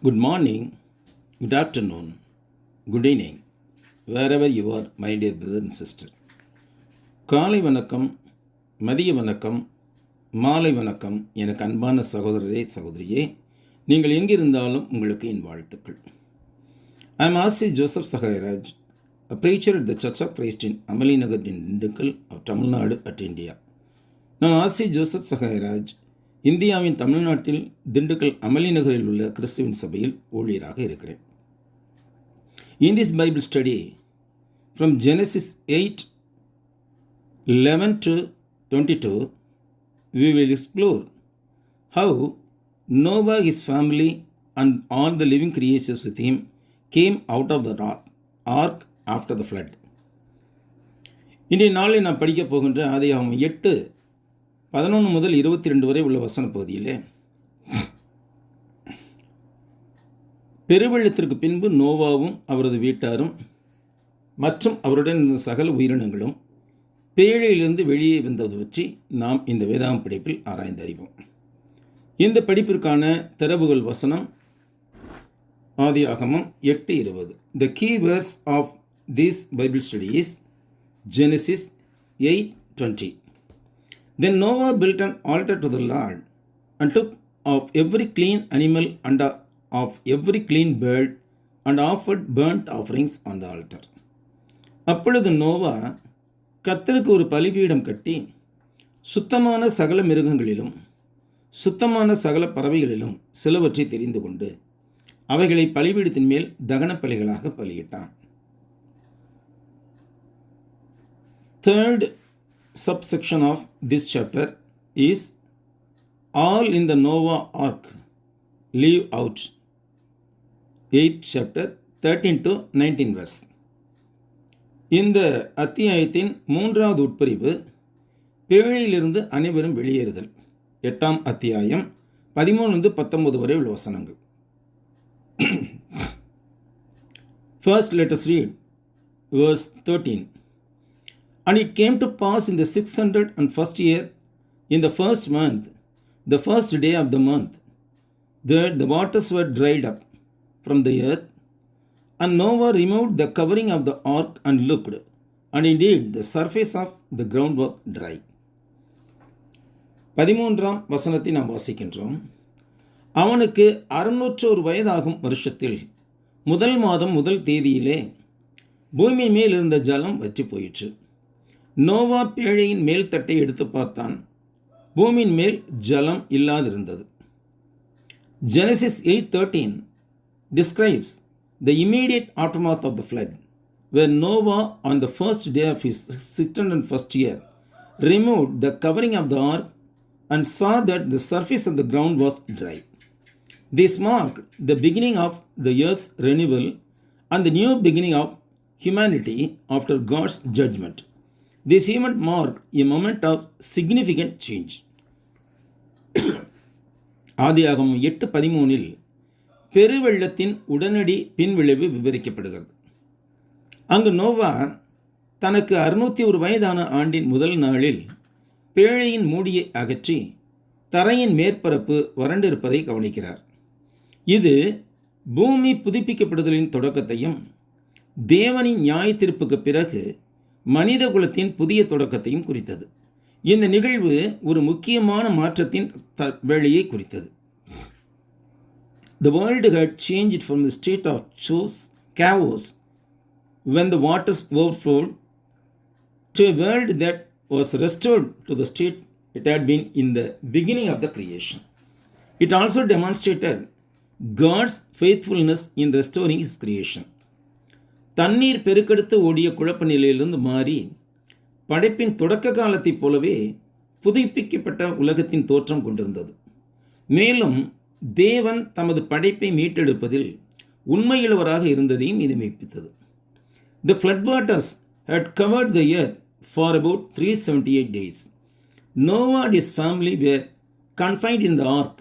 Good morning, good afternoon, good evening, wherever you are, my dear brother and sister. காலை வணக்கம், மதிய வணக்கம், மாலை வணக்கம், எனக்கு அன்பான சகோதரரே சகோதரியே, நீங்கள் எங்கிருந்தாலும் உங்களுக்கு என் வாழ்த்துக்கள். I am R.C. Joseph Sahairaj, a preacher at the Church of Christ in Amali Nagar in Dindigul of Tamil Nadu at India. நான் R.C. Joseph Sahairaj, இந்தியாவின் தமிழ்நாட்டில் திண்டுக்கல் அமளி நகரில் உள்ள கிறிஸ்துவின் சபையில் ஊழியராக இருக்கிறேன். In this Bible study, from Genesis 8:11 to 22, we will explore how Noah, his family, and all the living creatures with him came out of the ark after the flood. இன்றைய நாளில் நாம் படிக்கப் போகின்ற ஆதியாகமம் 8:11 முதல் 22 வரை உள்ள வசன பகுதியிலே, பெருவெள்ளத்திற்கு பின்பு நோவாவும் அவரது வீட்டாரும் மற்றும் அவருடன் இருந்த சகல உயிரினங்களும் பேழையிலிருந்து வெளியே வந்தது பற்றி நாம் இந்த வேதாகம் படிப்பில் ஆராய்ந்து அறிவோம். இந்த படிப்பிற்கான தரவுகள் வசனம் ஆதியாகமம் 8:20. The key verse of this Bible study is Genesis 8:20. Then Noah built an altar to the Lord and took of every clean animal and of every clean bird and offered burnt offerings on the altar. அப்பொழுது நோவா கர்த்தருக்கு ஒரு பலிபீடம் கட்டி சுத்தமான சகல மிருகங்களிலும் சுத்தமான சகல பறவைகளிலும் சிலவற்றை தெரிந்து கொண்டு அவைகளை பலிபீடத்தின் மேல் தகன பலிகளாக பலியிட்டான். Third subsection of this chapter is all in the Noah ark leave out. 8th chapter 13 to 19 verse. இந்த அத்தியாயத்தின் 3வது உட்பிரிவு பேழையிலிருந்து அனைவரும் வெளியேறுதல். 8ஆம் அத்தியாயம் 13-19 வரை உள்ள வசனங்கள். First let us read verse 13. And it came to pass in the 601st year, in the first month, the first day of the month, that the waters were dried up from the earth, and Noah removed the covering of the ark and looked, and indeed the surface of the ground was dry. 13ஆம் வசனத்தை நாம் வாசிக்கின்றோம். அவனுக்கு 601 வயதாகும் வருஷத்தில் முதல் மாதம் முதல் தேதியிலே பூமியின் மேல் இருந்த ஜலம் வற்றி போயிற்று. நோவா பேழையின் மேல் தட்டை எடுத்து பார்த்தான். பூமியின் மேல் ஜலம் இல்லாதிருந்தது. Genesis 8:13 describes the immediate aftermath of the flood, where Noah on the first day of his 601st year removed the covering of the ark and saw that the surface of the ground was dry. This marked the beginning of the earth's renewal and the new beginning of humanity after God's judgment. This event marked a moment of significant change. ஆதியாகமம் 8:13 பெருவெள்ளத்தின் உடனடி பின்விளைவு விவரிக்கப்படுகிறது. அங்கு நோவா தனக்கு 601 வயதான ஆண்டின் முதல் நாளில் பேழையின் மூடியை அகற்றி தரையின் மேற்பரப்பு வறண்டிருப்பதை கவனிக்கிறார். இது பூமி புதுப்பிக்கப்படுதலின் தொடக்கத்தையும் தேவனின் நியாய தீர்ப்புக்கு பிறகு மனித குலத்தின் புதிய தொடக்கத்தையும் குறித்தது. இந்த நிகழ்வு ஒரு முக்கியமான மாற்றத்தின் வேளையை குறித்தது. The world had changed from the state of chaos when the waters overflowed to a world that was restored to the state it had been in the beginning of the creation. It also demonstrated God's faithfulness in restoring His creation. தண்ணீர் பெருக்கெடுத்து ஓடிய குழப்ப நிலையிலிருந்து மாறி படைப்பின் தொடக்க காலத்தைப் போலவே புதுப்பிக்கப்பட்ட உலகத்தின் தோற்றம் கொண்டிருந்தது. மேலும் தேவன் தமது படைப்பை மீட்டெடுப்பதில் உண்மையுள்ளவராக இருந்ததையும் இது மெய்ப்பித்தது. The flood waters had covered the earth for about 378 days. Noah and his family were confined in the ark,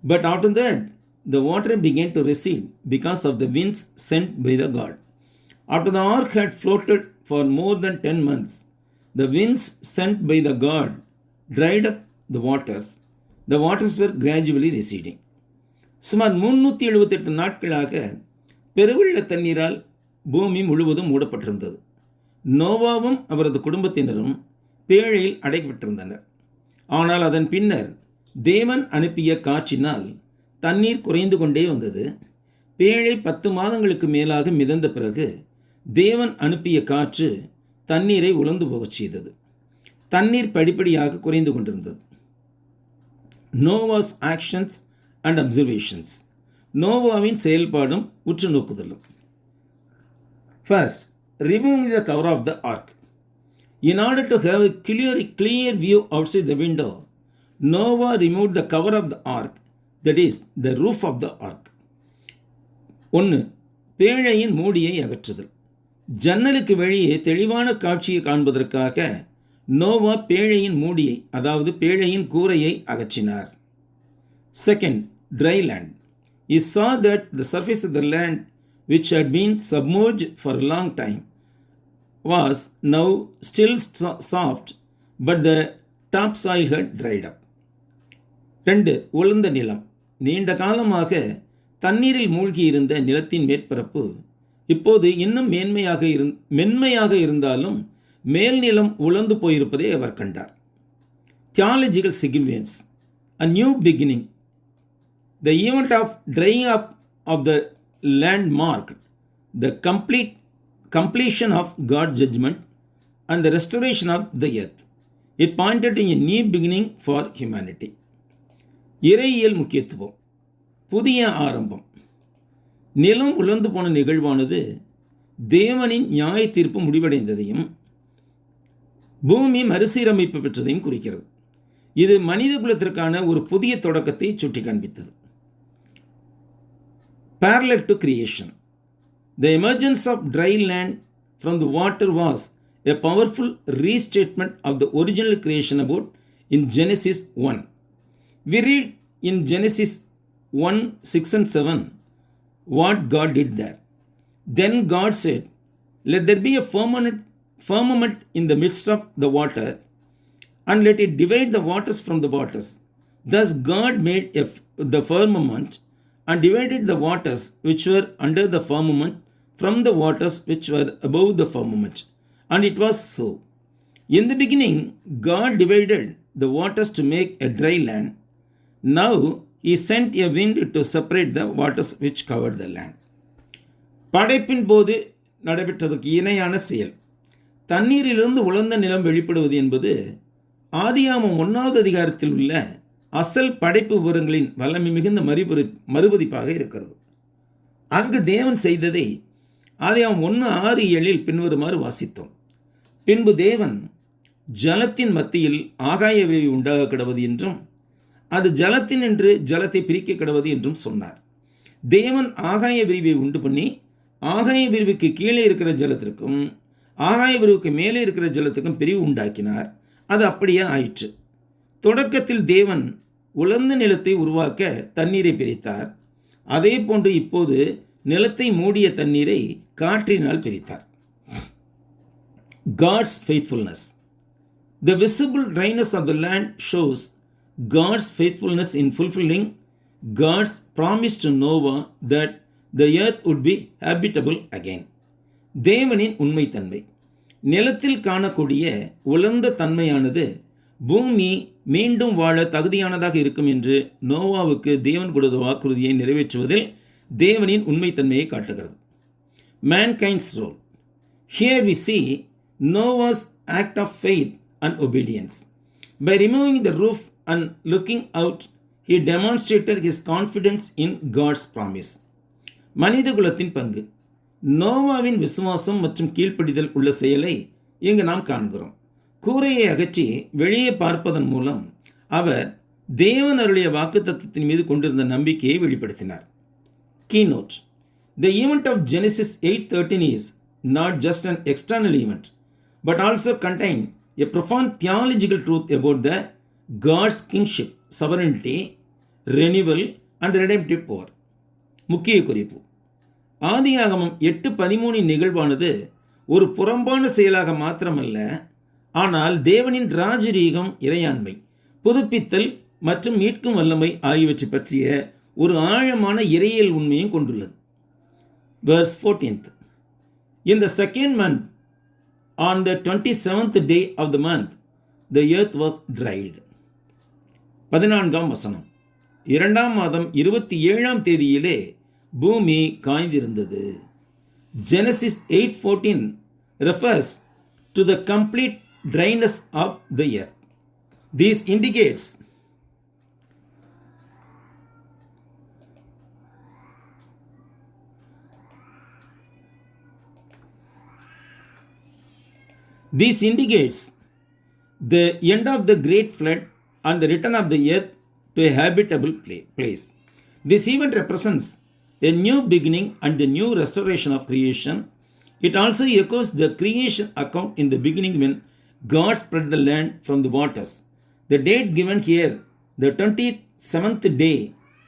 but after that the water began to recede because of the winds sent by the God. After the ark had floated for more than 10 months, the winds sent by the God dried up the waters. The waters were gradually receding. சுமார் 378 நாட்களாக பெருவெள்ள தண்ணீரால் பூமி முழுவதும் மூடப்பட்டிருந்தது. நோவாவும் அவரது குடும்பத்தினரும் பேழையில் அடைக்கப்பட்டிருந்தனர். ஆனால் அதன் பின்னர் தேவன் அனுப்பிய காற்றினால் தண்ணீர் குறைந்து கொண்டே வந்தது. பேழை 10 மாதங்களுக்கு மேலாக மிதந்த பிறகு தேவன் அனுப்பிய காற்று தண்ணீரை உலர்ந்து போகச் செய்தது. தண்ணீர் படிப்படியாக குறைந்து கொண்டிருந்தது. Noah's actions and observations. நோவாவின் செயல்பாடும் உற்று நோக்குதலும். First, removing the cover of the ark. In order to have a clear view outside the window, Noah removed the cover of the ark, that is, the roof of the ark. 1. பேழையின் மூடியை அகற்றுதல். ஜன்னலுக்கு வெளியே தெளிவான காட்சியை காண்பதற்காக நோவா பேழையின் மூடியை, அதாவது பேழையின் கூரையை அகற்றினார். Second, dry land. He saw that the surface of the land, which had been submerged for a long time, was now still soft, but the topsoil had dried up. 2. உலர்ந்த நிலம். நீண்ட காலமாக தண்ணீரில் மூழ்கியிருந்த நிலத்தின் மேற்பரப்பு இப்போது இன்னும் மென்மையாக இருந்தாலும் மேல் நிலம் உலர்ந்து போயிருப்பதை அவர் கண்டார். Theological significance. A new beginning. The event of drying up of the land marked the completion of God's judgment and the restoration of the earth. It pointed to a new beginning for humanity. இறையியல் முக்கியத்துவம். புதிய ஆரம்பம். நிலம் உலர்ந்து போன நிகழ்வானது தேவனின் நியாய தீர்ப்பு முடிவடைந்ததையும் பூமி மறுசீரமைப்பு பெற்றதையும் குறிக்கிறது. இது மனித குலத்திற்கான ஒரு புதிய தொடக்கத்தை சுட்டி காண்பித்தது. Parallel to creation. The emergence of dry land from the water was a powerful restatement of the original creation about in Genesis 1. We read in Genesis 1, 6 and 7 what God did there. Then God said, "Let there be a firmament in the midst of the water, and let it divide the waters from the waters." Thus God made the firmament and divided the waters which were under the firmament from the waters which were above the firmament. And it was so. In the beginning, God divided the waters to make a dry land. Now he sent a wind to separate the waters which covered the land. படைப்பின் போது நடைபெற்றதற்கு இணையான செயல். தண்ணீரிலிருந்து உலர்ந்த நிலம் வெளிப்படுவது என்பது ஆதியாகமம் 1வது அதிகாரத்தில் உள்ள அசல் படைப்பு விவரங்களின் வல்லமை மிகுந்த மறுபதிப்பாக இருக்கிறது. அங்கு தேவன் செய்ததை ஆதியாகமம் 1:6-7 பின்வருமாறு வாசித்தோம். பின்பு தேவன் ஜலத்தின் மத்தியில் ஆகாய விரிவு உண்டாக கிடவது என்றும் அது ஜலத்தினின்று ஜலத்தை பிரிக்க கிடவது என்றும் சொன்னார். தேவன் ஆகாய விரிவை உண்டு பண்ணி ஆகாய விரிவுக்கு கீழே இருக்கிற ஜலத்திற்கும் ஆகாய விரிவுக்கு மேலே இருக்கிற ஜலத்துக்கும் பிரிவு உண்டாக்கினார். அது அப்படியே ஆயிற்று. தொடக்கத்தில் தேவன் உலர்ந்த நிலத்தை உருவாக்க தண்ணீரை பிரித்தார். அதே போன்று இப்போது நிலத்தை மூடிய தண்ணீரை காற்றினால் பிரித்தார். God's faithfulness. The visible dryness of the land shows God's faithfulness in fulfilling God's promise to Noah that the earth would be habitable again. தேவனின் உண்மைத்தன்மை. நிலத்தில் காணக்கூடிய உலர்ந்த தன்மையானது பூமி மீண்டும் வாழ தகுதியானதாக இருக்கும் என்று நோவாவுக்கு தேவன் கொடுத்த வாக்குறுதியை நிறைவேற்றுவதில் தேவனின் உண்மைத்தன்மையை காட்டுகிறது. Mankind's role. Here we see Noah's act of faith and obedience. By removing the roof and looking out, he demonstrated his confidence in God's promise. மனித குலத்தின் பங்கு. நோவாவின் விசுவாசம் மற்றும் கீழ்ப்படிதல் உள்ள செயலை இங்கு நாம் காண்கிறோம். கூரையை அகற்றி வெளியே பார்ப்பதன் மூலம் அவர் தேவன் அருளிய வாக்குத்தத்தத்தின் மீது கொண்டிருந்த நம்பிக்கையை வெளிப்படுத்தினார். Keynote. The event of Genesis 8:13 is not just an external event, but also contain a profound theological truth about the God's kingship, sovereignty, renewal and redemptive power. முக்கிய குறிப்பு. ஆதியாகமம் 8:13 நிகழ்வானது ஒரு புறம்பான செயலாக மாத்திரமல்ல, ஆனால் தேவனின் ராஜரீகம், இறையாண்மை, புதுப்பித்தல் மற்றும் மீட்கும் வல்லமை ஆகியவற்றை பற்றிய ஒரு ஆழமான இறையியல் உண்மையும் கொண்டுள்ளது. Verse 14th. In the second month, on the 27th day of the month, the earth was dried. 14ஆம் வசனம். 2ஆம் மாதம் 27ஆம் தேதியிலே பூமி காய்ந்திருந்தது. Genesis 8:14 refers to the complete dryness of the earth. This indicates the end of the great flood and the return of the earth to a habitable place. This event represents a new beginning and the new restoration of creation. It also echoes the creation account in the beginning when God spread the land from the waters. The date given here, the 27th day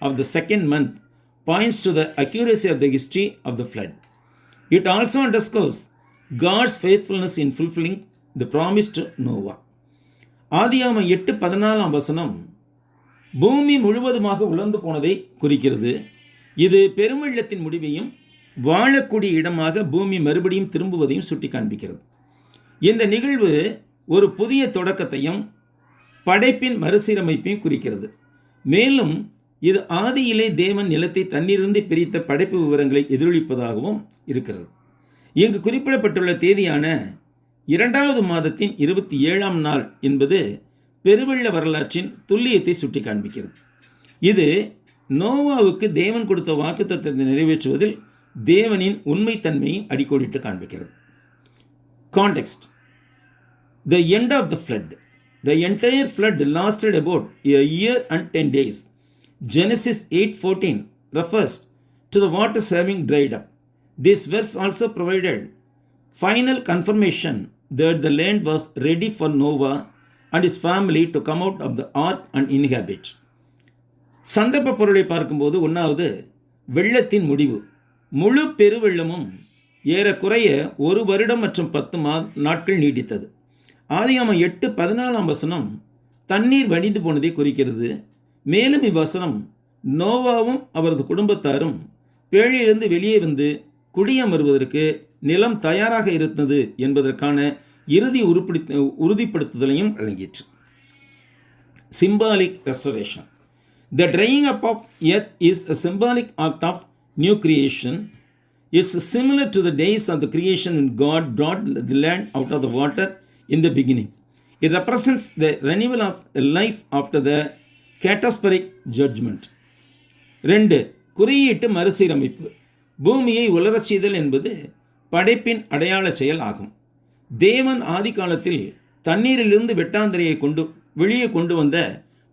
of the second month, points to the accuracy of the history of the flood. It also underscores God's faithfulness in fulfilling the promise to Noah. ஆதியாகமம் 8:14 வசனம் பூமி முழுவதுமாக உலர்ந்து போனதை குறிக்கிறது. இது பெருவெள்ளத்தின் முடிவையும் வாழக்கூடிய இடமாக பூமி மறுபடியும் திரும்புவதையும் சுட்டி காண்பிக்கிறது. இந்த நிகழ்வு ஒரு புதிய தொடக்கத்தையும் படைப்பின் மறுசீரமைப்பையும் குறிக்கிறது. மேலும் இது ஆதியிலே தேவன் நிலத்தை தண்ணீரிலிருந்து பிரித்த படைப்பு விவரங்களை எதிரொலிப்பதாகவும் இருக்கிறது. இங்கு குறிப்பிடப்பட்டுள்ள தேதியான 2வது மாதத்தின் 27ஆம் நாள் என்பது பெருவெள்ள வரலாற்றின் துல்லியத்தை சுட்டி காண்பிக்கிறது. இது நோவாவுக்கு தேவன் கொடுத்த வாக்குத்தத்தத்தை நிறைவேற்றுவதில் தேவனின் உண்மைத்தன்மையை அடிக்கோடிட்டு காண்பிக்கிறது. Context. The end of the flood. The entire flood lasted about a year and 10 days. Genesis 8:14 refers to the waters having dried up. This verse also provided final confirmation that the land was ready for Noah and his family to come out of the ark and inhabit. சந்தர்ப்ப பொருளை பார்க்கும்போது 1வது வெள்ளத்தின் முடிவு. முழு பெருவெள்ளமும் ஏறக்குறைய 1 வருடம் மற்றும் 10 நாட்கள் நீடித்தது. ஆதியாகமம் 8:14 வசனம் தண்ணீர் வடிந்து போனதை குறிக்கிறது. மேலும் இவ்வசனம் நோவாவும் அவரது குடும்பத்தாரும் பேழையிலிருந்து வெளியே வந்து குடியமர்வதற்கு நிலம் தயாராக இருந்தது என்பதற்கான இறுதி உறுதிப்படுத்துதலையும் வழங்கிற்று. Symbolic restoration. The drying up of earth is a symbolic act of new creation. It's similar to the days of the creation when God brought the land out of the water in the beginning. It represents the renewal of life after the catastrophic judgment. 2. குறியீட்டு மறுசீரமைப்பு. பூமியை உலரச் செய்தல் என்பது படைப்பின் அடையாள செயல் ஆகும். தேவன் ஆதி காலத்தில் தண்ணீரிலிருந்து வெட்டாந்தரையை வெளியே கொண்டு வந்த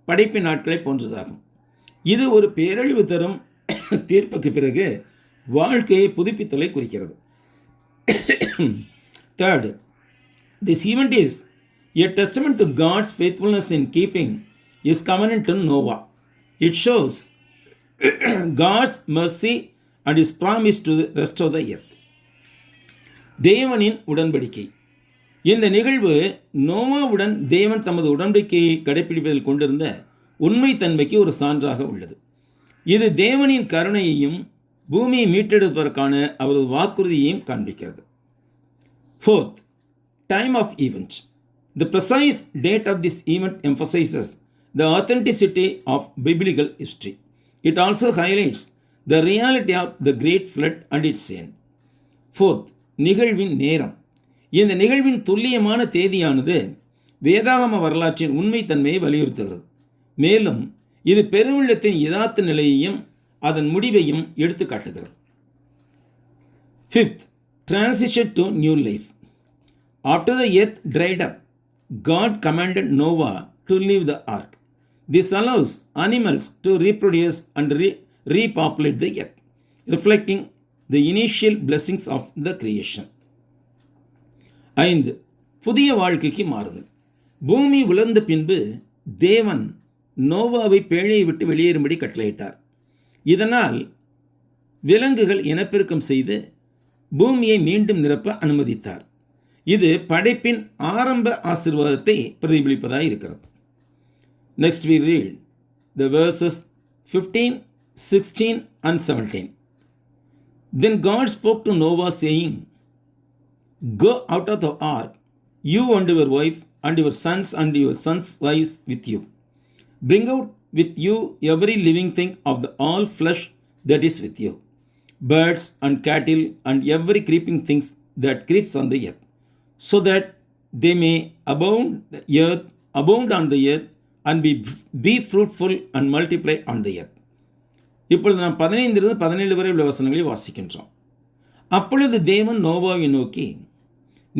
படைப்பின் நாட்களை போன்றதாகும். இது ஒரு பேரழிவு தரும் தீர்ப்புக்கு பிறகு வாழ்க்கையை புதுப்பித்தலை குறிக்கிறது. 3. This event is a testament to God's faithfulness in keeping his covenant to Noah. It shows God's mercy and his promise to restore the earth. தேவனின் உடன்படிக்கை. இந்த நிகழ்வு நோவாவுடன் தேவன் தமது உடன்படிக்கையை கடைபிடிப்பதில் கொண்டிருந்த உண்மைத்தன்மைக்கு ஒரு சான்றாக உள்ளது. இது தேவனின் கருணையையும் பூமியை மீட்டெடுப்பதற்கான அவரது வாக்குறுதியையும் காண்பிக்கிறது. 4th, time of event. The precise date of this event emphasizes the authenticity of biblical history. It also highlights the reality of the great flood and its end. 4th, நிகழ்வின் நேரம். இந்த நிகழ்வின் துல்லியமான தேதியானது வேதாகம வரலாற்றின் உண்மைத்தன்மையை வலியுறுத்துகிறது. மேலும் இது பெருவெள்ளத்தின் யதார்த்த நிலையையும் அதன் முடிவையும் எடுத்து காட்டுகிறது. 5th, transition to new life. After the earth dried up, God commanded Noah to leave the ark. This allows animals to reproduce and repopulate the earth, reflecting the initial blessings of the creation. 5. புதிய வாழ்க்கைக்கு மாறுதல். பூமி உலர்ந்த பின்பு தேவன் நோவாவை பேழையை விட்டு வெளியேறும்படி கட்டளையிட்டார். இதனால் விலங்குகள் இனப்பெருக்கம் செய்து பூமியை மீண்டும் நிரப்ப அனுமதித்தார். இது படைப்பின் ஆரம்ப ஆசீர்வாதத்தை பிரதிபலிப்பதாக இருக்கிறது. Next we read the verses 15 16 and 17. Then God spoke to Noah, saying, Go out of the ark, you and your wife, and your sons and your sons' wives with you. Bring out with you every living thing of the all flesh that is with you, birds and cattle, and every creeping thing that creeps on the earth, so that they may abound on the earth, and be fruitful and multiply on the earth. இப்பொழுது நாம் 15 17 வரை உள்ள வசனங்களை வாசிக்கின்றோம். அப்பொழுது தேவன் நோவாவை நோக்கி,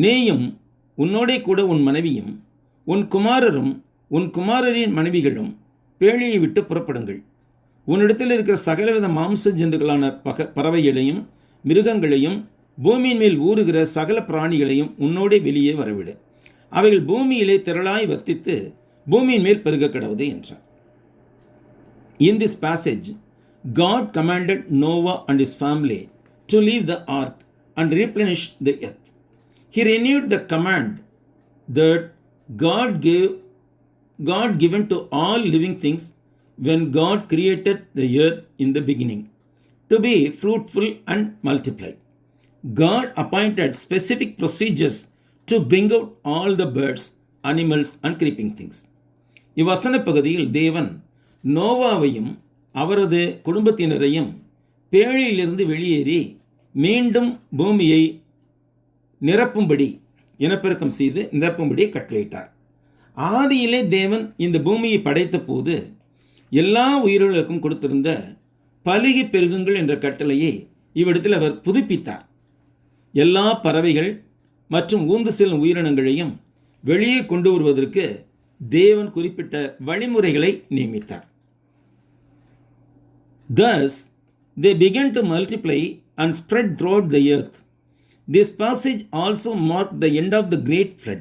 நீயும் உன்னோடே கூட உன் மனைவியும் உன் குமாரரும் உன் குமாரரின் மனைவிகளும் பேழையை விட்டு புறப்படுங்கள். உன்னிடத்தில் இருக்கிற சகலவித மாம்ச ஜந்துக்களான பறவைகளையும் மிருகங்களையும் பூமியின் மேல் ஊறுகிற சகல பிராணிகளையும் உன்னோடே வெளியே வரவிடு. அவைகள் பூமியிலே திரளாய் வர்த்தித்து பூமியின் மேல் பெருக கடவுது என்றார். In this passage, God commanded Noah and his family to leave the ark and replenish the earth. He renewed the command that God given to all living things when God created the earth in the beginning, to be fruitful and multiply. God appointed specific procedures to bring out all the birds, animals and creeping things. இவ்வசன பகுதியில் தேவன் நோவாவையும் அவரது குடும்பத்தினரையும் பேழையிலிருந்து வெளியேறி மீண்டும் பூமியை நிரப்பும்படி இனப்பெருக்கம் செய்து நிரப்பும்படி கட்டளையிட்டார். ஆதியிலே தேவன் இந்த பூமியை படைத்த போது எல்லா உயிர்களுக்கும் கொடுத்திருந்த பலுகி பெருகுங்கள் என்ற கட்டளையை இவ்விடத்தில் அவர் புதுப்பித்தார். எல்லா பறவைகள் மற்றும் ஊந்து செல்லும் உயிரினங்களையும் வெளியே கொண்டு வருவதற்கு தேவன் குறிப்பிட்ட வழிமுறைகளை நியமித்தார். Thus, they began to multiply and spread throughout the earth. This passage also marked the end of the great flood.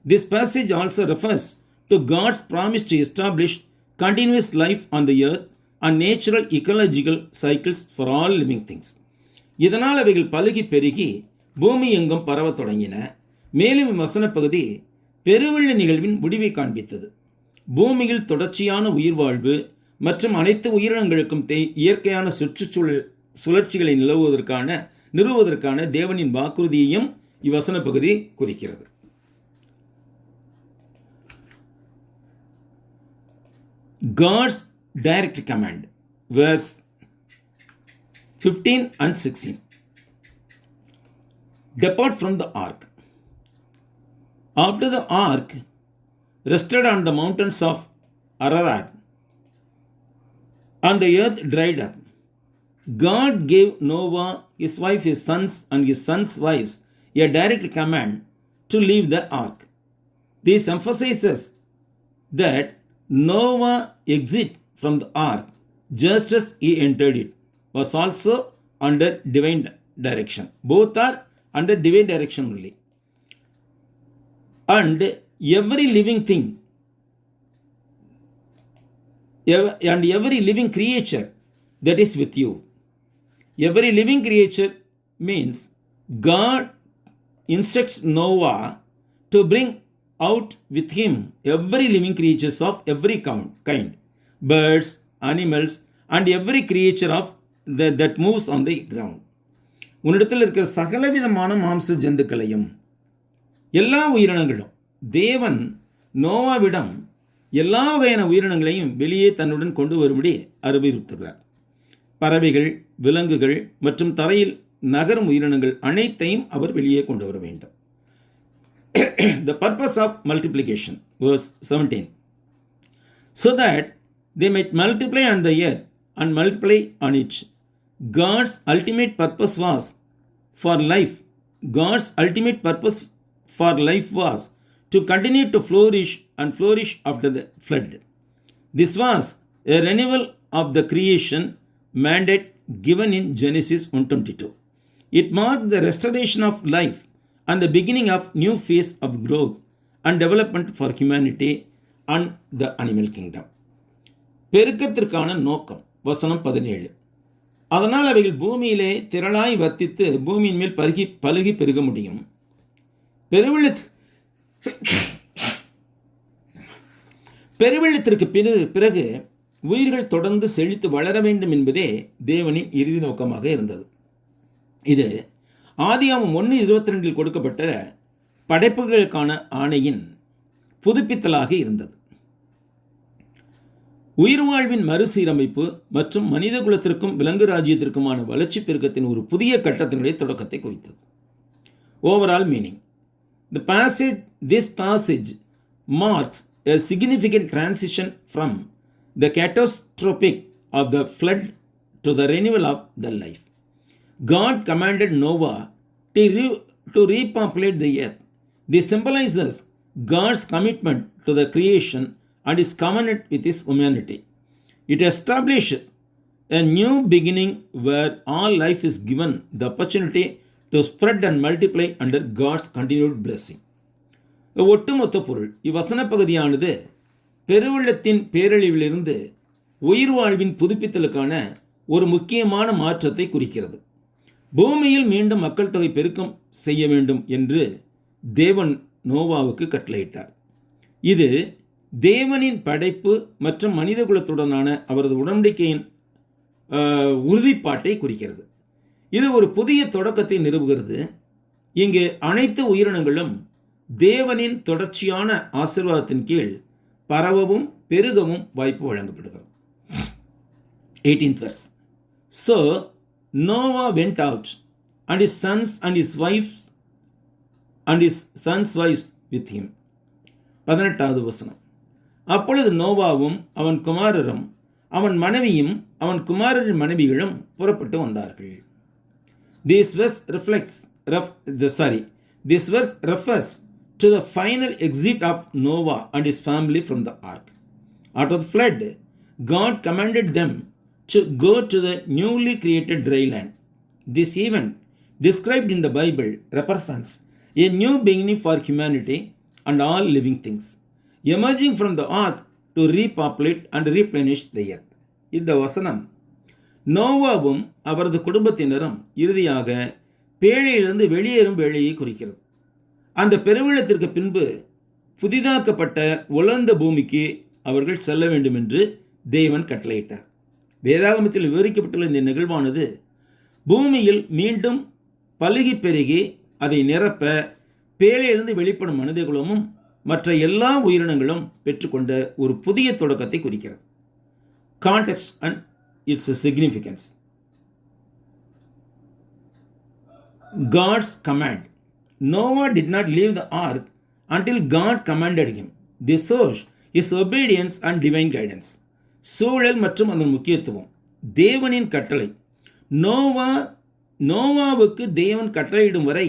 This passage also refers to God's promise to establish continuous life on the earth and natural ecological cycles for all living things. இதனால் அவைகள் பலுகி பெருகி பூமி எங்கும் பரவத் தொடங்கின. மேலும் வசன பகுதி பெருவெள்ள நிகழ்வின் முடிவை காண்பித்தது. பூமியில் தொடர்ச்சியான உயிர்வாழ்வு மற்றும் அனைத்து உயிரினங்களுக்கும் இயற்கையான சுற்றுச்சூழல் சுழற்சிகளை நிறுவுவதற்கான தேவனின் வாக்குறுதியையும் இவ்வசன பகுதி குறிக்கிறது. God's direct command, verse 15 and 16. Depart from the ark. After the ark rested on the mountains of Ararat, and the earth dried up, God gave Noah, his wife, his sons, and his sons' wives a direct command to leave the ark. This emphasizes that Noah exit from the ark just as he entered it was also under divine direction. Both are under divine direction only. And every living thing and every living creature that is with you. Every living creature means God instructs Noah to bring out with him every living creatures of every kind, birds, animals, and every creature of that moves on the ground. உன்னிடத்தில் இருக்கிற சகலவிதமான மாம்ச ஜந்துக்களையும் எல்லா உயிரினங்களும் தேவன் நோவாவிடம் எல்லா வகையான உயிரினங்களையும் வெளியே தன்னுடன் கொண்டு வரும்படி அறிவுறுத்துகிறார். பறவைகள், விலங்குகள் மற்றும் தரையில் நகரும் உயிரினங்கள் அனைத்தையும் அவர் வெளியே கொண்டு வர வேண்டும். The purpose of multiplication, verse 17. So that they might multiply on the earth and multiply on it. God's ultimate purpose was for life. God's ultimate purpose for life was to continue to flourish after the flood. This was a renewal of the creation mandate given in Genesis 1:22. It marked the restoration of life and the beginning of new phase of growth and development for humanity and the animal kingdom. பெருக்கத்திற்கான நோக்கம், வசனம் 17. அதனால் அவைகள் பூமியிலே திரளாய் வர்த்தித்து பூமியின் மேல் பலுகி பெருக முடியும். பெருவெள்ளத்திற்கு பிறகு உயிர்கள் தொடர்ந்து செழித்து வளர வேண்டும் என்பதே தேவனின் இறுதி நோக்கமாக இருந்தது. இது ஆதியாகமம் 1:22 கொடுக்கப்பட்ட படைப்புகளுக்கான ஆணையின் புதுப்பித்தலாக இருந்தது. உயிர் வாழ்வின் மறுசீரமைப்பு மற்றும் மனித குலத்திற்கும் விலங்கு ராஜ்யத்திற்குமான வளர்ச்சி பெருக்கத்தின் ஒரு புதிய கட்டத்தினுடைய தொடக்கத்தை குறித்தது. Overall meaning. This passage marks a significant transition from the catastrophic of the flood to the renewal of the life. God commanded Noah to repopulate the earth. This symbolizes God's commitment to the creation and his covenant with his humanity. It establishes a new beginning where all life is given the opportunity to spread and multiply under God's continued blessing. ஒட்டுமொத்த பொருள். இவ்வசன பகுதியானது பெருவெள்ளத்தின் பேரழிவிலிருந்து உயிர் வாழ்வின் புதுப்பித்தலுக்கான ஒரு முக்கியமான மாற்றத்தை குறிக்கிறது. பூமியில் மீண்டும் மக்கள் தொகை பெருக்கம் செய்ய வேண்டும் என்று தேவன் நோவாவுக்கு கட்டளையிட்டார். இது தேவனின் படைப்பு மற்றும் மனித குலத்துடனான அவரது உடன்படிக்கையின் உறுதிப்பாட்டை குறிக்கிறது. இது ஒரு புதிய தொடக்கத்தை நிறுவுகிறது. இங்கு அனைத்து உயிரினங்களும் தேவனின் தொடர்ச்சியான ஆசீர்வாதத்தின் கீழ் பரவவும் பெருகவும் வாய்ப்பு வழங்கப்படுகிறது. 18th verse. So Noah went out, and his sons and his wives and his sons' wives with him. 18வது வசனம். அப்பொழுது நோவாவும் அவன் குமாரரும் அவன் மனைவியும் அவன் குமாரரின் மனைவிகளும் புறப்பட்டு வந்தார்கள். This verse refers to the final exit of Noah and his family from the ark. Out of the flood, God commanded them to go to the newly created dry land. This event, described in the Bible, represents a new beginning for humanity and all living things, emerging from the ark to repopulate and replenish the earth. இந்த வசனம் நோவாவும் அவரது குடும்பத்தினரும் இறுதியாக பேழையிலிருந்து வெளியேறும் வேளையை குறிக்கிறது. அந்த பெருவெள்ளத்திற்கு பின்பு புதிதாக்கப்பட்ட உலர்ந்த பூமிக்கு அவர்கள் செல்ல வேண்டும் என்று தேவன் கட்டளையிட்டார். வேதாகமத்தில் விவரிக்கப்பட்டுள்ள இந்த நிகழ்வானது பூமியில் மீண்டும் பலுகி பெருகி அதை நிரப்ப பேழையிலிருந்து வெளிப்படும் மனிதகுலமும் மற்ற எல்லா உயிரினங்களும் பெற்றுக்கொண்ட ஒரு புதிய தொடக்கத்தை குறிக்கிறது. Context and its significance. God's command. Noah did not leave the ark until God commanded him. This shows his obedience and divine guidance. சூழல் மற்றும் அதன் முக்கியத்துவம். தேவனின் கட்டளை. நோவாவுக்கு தேவன் கட்டளையிடும் வரை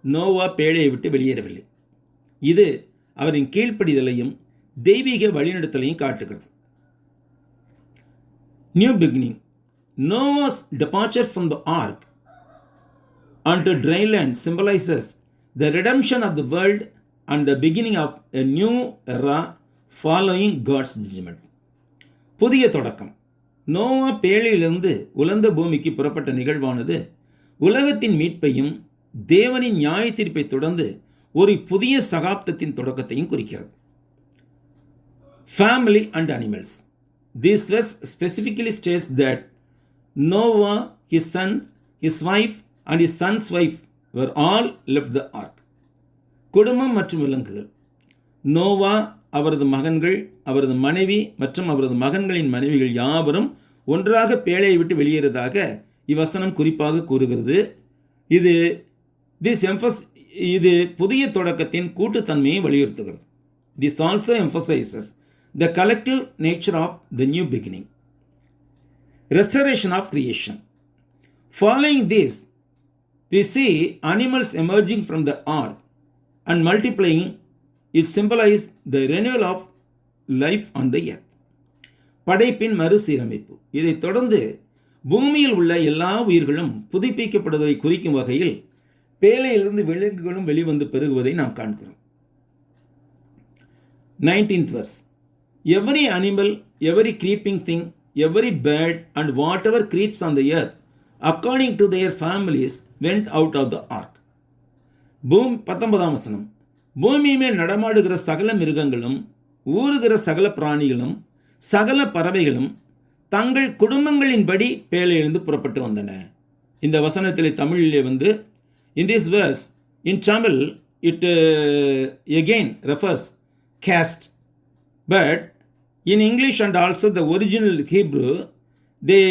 நோவா பேழையை விட்டு வெளியேறவில்லை. இது அவரின் கீழ்ப்படிதலையும் தெய்வீக வழிநடத்தலையும் காட்டுகிறது. New beginning. Noah's departure from the ark onto dry land symbolizes the redemption of the world and the beginning of a new era following God's judgment. புதிய தொடக்கம். நோவா பேழையிலிருந்து உலர்ந்த பூமிக்கு புறப்பட்ட நிகழ்வானது உலகத்தின் மீட்பையும் தேவனின் நியாய தீர்ப்பை தொடர்ந்து ஒரு புதிய சகாப்தத்தின் தொடக்கத்தையும் குறிக்கிறது. Family and animals. This verse specifically states that Noah, his sons, his wife and his son's wife were all left the ark. குடும்பம் மற்றும் விலங்குகள். நோவா, அவரது மகன்கள், அவரது மனைவி மற்றும் அவரது மகன்களின் மனைவிகள் யாவரும் ஒன்றாக பேழையை விட்டு வெளியேறதாக இவ்வசனம் குறிப்பாக கூறுகிறது. இது புதிய தொடக்கத்தின் கூட்டுத்தன்மையை வலியுறுத்துகிறது. This also emphasizes the collective nature of the new beginning. Restoration of creation. Following this, we see animals emerging from the ark and multiplying. It symbolizes the renewal of life on the earth. படைப்பின் மறுசீரமைப்பு. இதைத் தொடர்ந்து பூமியில் உள்ள எல்லா உயிர்களும் புதுப்பிக்கப்படுவதை குறிக்கும் வகையில் பேழையிலிருந்து விலங்குகளும் வெளிவந்து பெருகுவதை நாம் காண்கிறோம். 19th verse. Every animal, every creeping thing, every bird and whatever creeps on the earth according to their families went out of the ark. 19ஆம் வசனம். பூமி மேல் நடமாடுகிற சகல மிருகங்களும் ஊறுகிற சகல பிராணிகளும் சகல பறவைகளும் தங்கள் குடும்பங்களின்படி பேழையிலிருந்து புறப்பட்டு வந்தன. இந்த வசனத்திலே தமிழிலே in this verse, in Tamil, it again refers caste. But in English and also the original Hebrew, they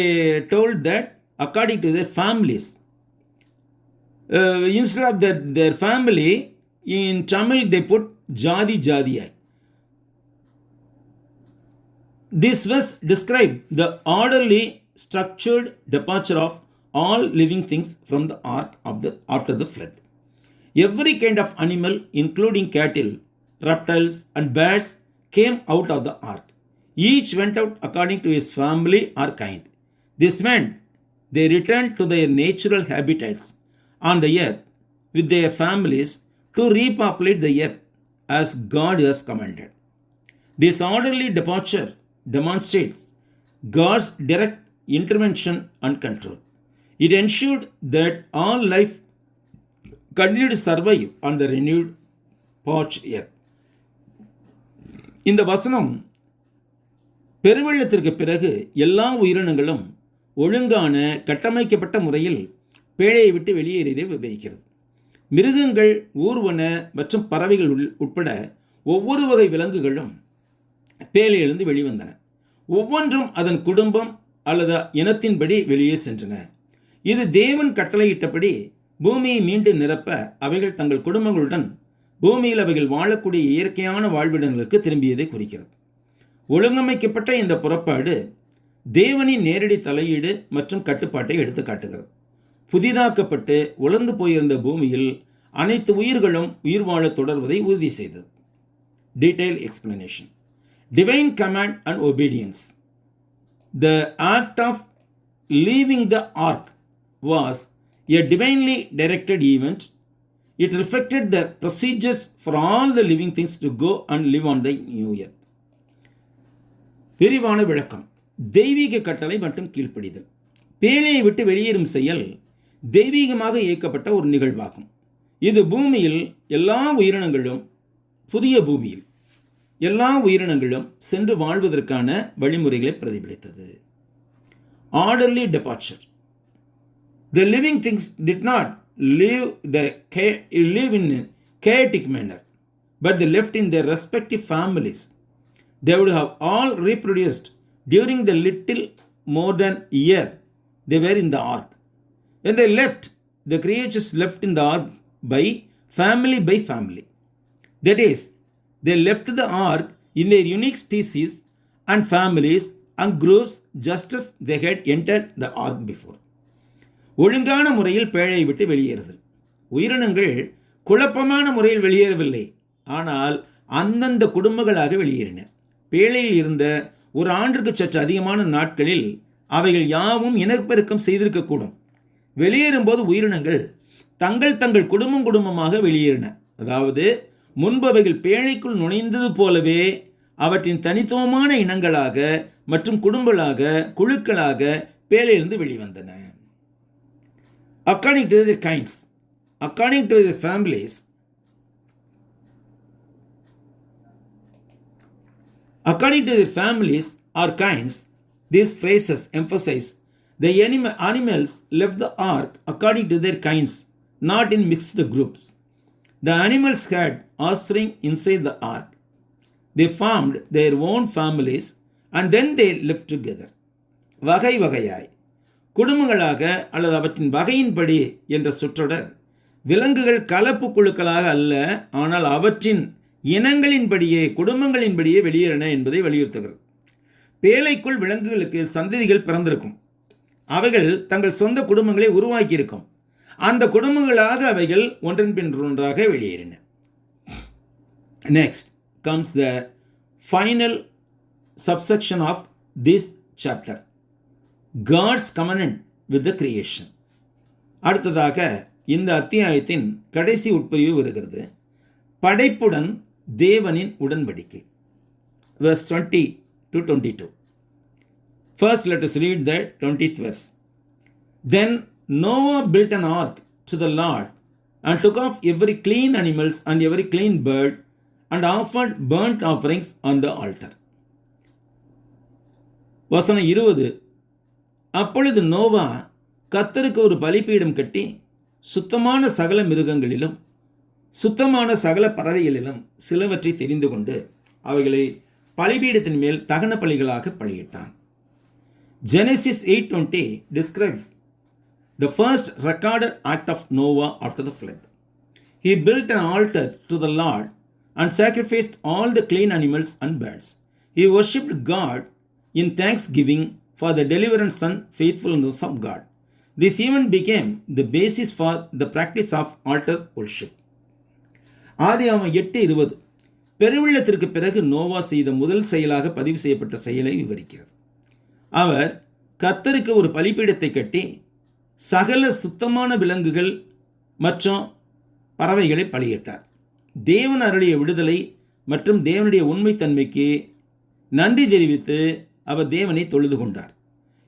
told that according to their families. Instead of their family, in Tamil they put Jadi Jadiyai. This verse describes the orderly, structured departure of all living things from the ark after the flood. Every kind of animal, including cattle, reptiles, and birds, came out of the ark. Each went out according to his family or kind. This meant they returned to their natural habitats on the earth with their families to repopulate the earth as God has commanded. This orderly departure demonstrates God's direct intervention and control. It ensured that all life continued to survive on the renewed parched earth. இந்த வசனம் பெருவெள்ளத்திற்கு பிறகு எல்லா உயிரினங்களும் ஒழுங்கான கட்டமைக்கப்பட்ட முறையில் பேழையை விட்டு வெளியேறியதை விவரிக்கிறது. மிருகங்கள், ஊர்வன மற்றும் பறவைகள் உட்பட ஒவ்வொரு வகை விலங்குகளும் பேழையிலிருந்து வெளிவந்தன. ஒவ்வொன்றும் அதன் குடும்பம் அல்லது இனத்தின்படி வெளியே சென்றன. இது தேவன் கட்டளையிட்டபடி பூமியை மீண்டும் நிரப்ப அவைகள் தங்கள் குடும்பங்களுடன் பூமியில் அவைகள் வாழக்கூடிய இயற்கையான வாழ்விடங்களுக்கு திரும்பியதை குறிக்கிறது. ஒழுங்கமைக்கப்பட்ட இந்த புறப்பாடு தேவனின் நேரடி தலையீடு மற்றும் கட்டுப்பாட்டை எடுத்து காட்டுகிறது. புதிதாக்கப்பட்டு உலர்ந்து போயிருந்த பூமியில் அனைத்து உயிர்களும் உயிர் வாழ தொடர்வதை உறுதி செய்தது. Detail explanation. Divine command and obedience. The act of leaving the ark was a divinely directed event. It reflected the procedures for all the living things to go and live on the new earth. விரிவான விளக்கம். தெய்வீக கட்டளை மற்றும் கீழ்ப்படிதல். பேழையை விட்டு வெளியேறும் செயல் தெய்வீகமாக இயக்கப்பட்ட ஒரு நிகழ்வாகும். இது பூமியில் எல்லா உயிரினங்களும் புதிய பூமியில் எல்லா உயிரினங்களும் சென்று வாழ்வதற்கான வழிமுறைகளை பிரதிபலித்தது. Orderly departure. The living things did not live in a chaotic manner, but they left in their respective families. They would have all reproduced during the little more than a year they were in the ark. When they left, the creatures left in the ark by family. That is, they left the ark in their unique species and families and groups just as they had entered the ark before. ஒழுங்கான முறையில் பேழையை விட்டு வெளியேறுதல். உயிரினங்கள் குழப்பமான முறையில் வெளியேறவில்லை, ஆனால் அந்தந்த குடும்பங்களாக வெளியேறின. பேழையில் இருந்த ஒரு ஆண்டிற்கு சற்று அதிகமான நாட்களில் அவைகள் யாவும் இனப்பெருக்கம் செய்திருக்கக்கூடும். வெளியேறும்போது உயிரினங்கள் தங்கள் குடும்பமாக வெளியேறின. அதாவது முன்பு அவைகள் பேழைக்குள் நுழைந்தது போலவே அவற்றின் தனித்துவமான இனங்களாக மற்றும் குழுக்களாக பேழையிலிருந்து வெளிவந்தன. According to their kinds, according to their families, or kinds, these phrases emphasize the animals left the ark according to their kinds, not in mixed groups. The animals had offspring inside the ark. They formed their own families and then they lived together. வகை வகையாய், குடும்பங்களாக அல்லது அவற்றின் வகையின்படி என்ற சொற்றொடர் விலங்குகள் கலப்பு குழுக்களாக அல்ல, ஆனால் அவற்றின் இனங்களின்படியே குடும்பங்களின்படியே வெளியேறின என்பதை வலியுறுத்துகிறது. பேழைக்குள் விலங்குகளுக்கு சந்ததிகள் பிறந்திருக்கும். அவைகள் தங்கள் சொந்த குடும்பங்களை உருவாக்கியிருக்கும். அந்த குடும்பங்களாக அவைகள் ஒன்றன் பின் ஒன்றாக வெளியேறின. Next comes the final subsection of this chapter, God's covenant with the creation. அடுத்ததாக இந்த அத்தியாயத்தின் கடைசி உட்பிரிவு வருகிறது, படைப்புடன் தேவனின் உடன்படிக்கை. Verse 20 to 22. First let us read the 20th verse. Then Noah built an ark to the Lord and took off every clean animals and every clean bird and offered burnt offerings on the altar. வசனம் 20. அப்பொழுது நோவா கர்த்தருக்கு ஒரு பலிபீடம் கட்டி சுத்தமான சகல மிருகங்களிலும் சுத்தமான சகல பறவைகளிலும் சிலவற்றை தெரிந்து கொண்டு அவைகளை பலிபீடத்தின் மேல் தகன பலிகளாக பலியிட்டான். Genesis 8:20 describes the first recorded act of Noah after the flood. He built an altar to the Lord and sacrificed all the clean animals and birds. He worshipped God in thanksgiving for the deliverance and faithfulness of God. This event became the basis for the practice of altar worship. ஆதியாகமம் 8:20 பெருவெள்ளத்திற்கு பிறகு நோவா செய்த முதல் செயலாக பதிவு செய்யப்பட்ட செயலை விவரிக்கிறது. அவர் கர்த்தருக்கு ஒரு பலிபீடத்தை கட்டி சகல சுத்தமான விலங்குகள் மற்றும் பறவைகளை பலியிட்டார். தேவன் அருளிய விடுதலை மற்றும் தேவனுடைய உண்மைத்தன்மைக்கு நன்றி தெரிவித்து அவர் தேவனை தொழுது கொண்டார்.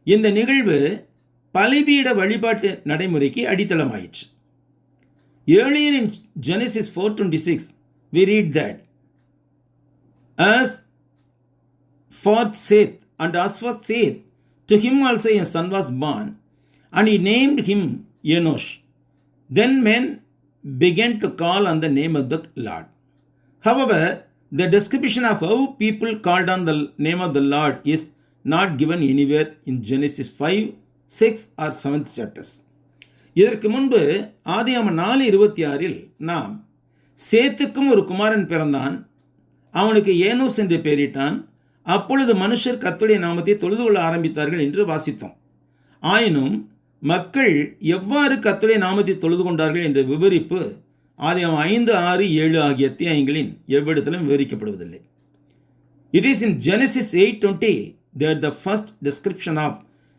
இந்த நிகழ்வு பலிபீட வழிபாட்டு நடைமுறைக்கு அடித்தளமாயிற்று. Earlier in Genesis 4:26 we read that as for Seth and as for Seth, to him also a son was born, and he named him Enosh. Then men began to call on the name of the Lord. However, the description of how people called on the name of the Lord is not given anywhere in Genesis 5, 6 or 7th chapters. இதற்கு முன்பு ஆதியாகமம் 4:26 நாம் சேத்துக்கும் ஒரு குமாரன் பிறந்தான், அவனுக்கு ஏனோஸ் என்று பெயரிட்டான், அப்பொழுது மனுஷர் கர்த்தருடைய நாமத்தை தொழுது கொள்ள ஆரம்பித்தார்கள் என்று வாசித்தோம். ஆயினும் மக்கள் எவ்வாறு கர்த்தருடைய நாமத்தை தொழுது கொண்டார்கள் என்ற விவரிப்பு ஆதியாகமம் 5, 6, 7 ஆகிய அத்தியாயங்களின் எவ்விடத்திலும் விவரிக்கப்படுவதில்லை. It is in Genesis 8:20 that the first description of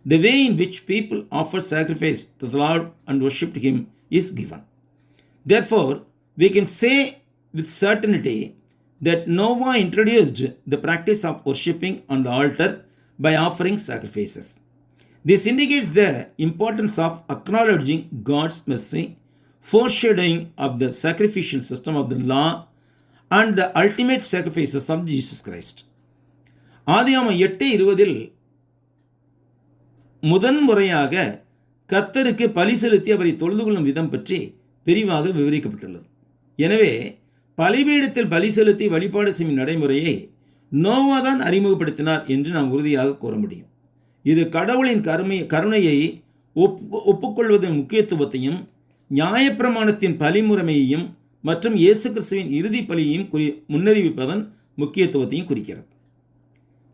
the way in which people offer sacrifice to the Lord and worshipped him is given. Therefore, we can say with certainty that Noah introduced the practice of worshipping on the altar by offering sacrifices. This indicates the importance of acknowledging God's mercy, foreshadowing of the sacrificial system of the law, and the ultimate sacrifices of Jesus Christ. ஆதியாகமம் 8:20 முதன்முறையாக கர்த்தருக்கு பலி செலுத்தி அவரை தொழுது கொள்ளும் விதம் பற்றி விரிவாக விவரிக்கப்பட்டுள்ளது. எனவே பலிபீடத்தில் பலி செலுத்தி வழிபாடு செய்யும் நடைமுறையை நோவா தான் அறிமுகப்படுத்தினார் என்று நாம் உறுதியாக கூற முடியும். இது கடவுளின் கருணையை ஒப்புக்கொள்வதன் முக்கியத்துவத்தையும் நியாயப்பிரமாணத்தின் பலிமுறைமையையும் மற்றும் இயேசு கிறிஸ்துவின் இறுதி பலியையும் முன்னறிவிப்பதன் முக்கியத்துவத்தையும் குறிக்கிறது.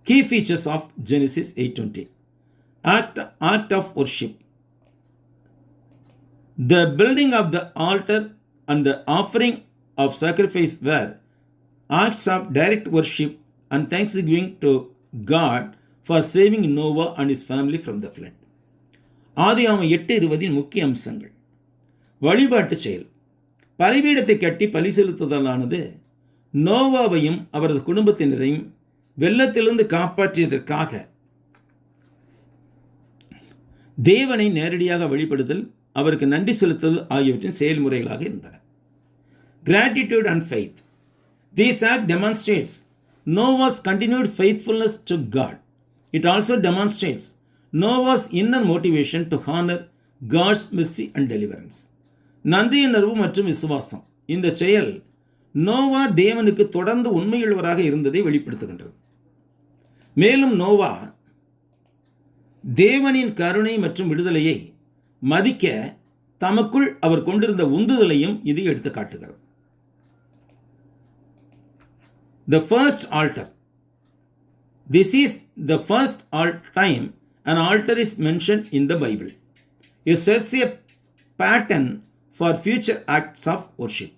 Key features of Genesis 8:20. Act of worship. The building of the altar and the offering of sacrifice were acts of direct worship and thanksgiving to God for saving Noah and his family from the flood. ஆதியாகமம் 8:20 முக்கிய அம்சங்கள். வழிபாட்டு செயல். பலிபீடத்தை கட்டி பலி செலுத்துதலானது நோவாவையும் அவரது குடும்பத்தினரையும் வெள்ளத்திலிருந்து காப்பாற்றியதற்காக தேவனை நேரடியாக வழிபடுதல், அவருக்கு நன்றி செலுத்துதல் ஆகியவற்றின் செயல்முறைகளாக இருந்தன. Gratitude and faith. This act demonstrates Noah's continued faithfulness to God. It also demonstrates Noah's inner motivation to honor God's mercy and deliverance. நன்றியுணர்வு மற்றும் விசுவாசம். இந்த செயல் நோவா தேவனுக்கு தொடர்ந்து உண்மையுள்ளவராக இருந்ததை வெளிப்படுத்துகின்றது. மேலும் நோவா தேவனின் கருணை மற்றும் விடுதலையை மதிக்க தமக்குள் அவர் கொண்டிருந்த உந்துதலையும் இது எடுத்து காட்டுகிறது. The first altar. This is the first time an altar is mentioned in the Bible. It sets a pattern for future acts of worship.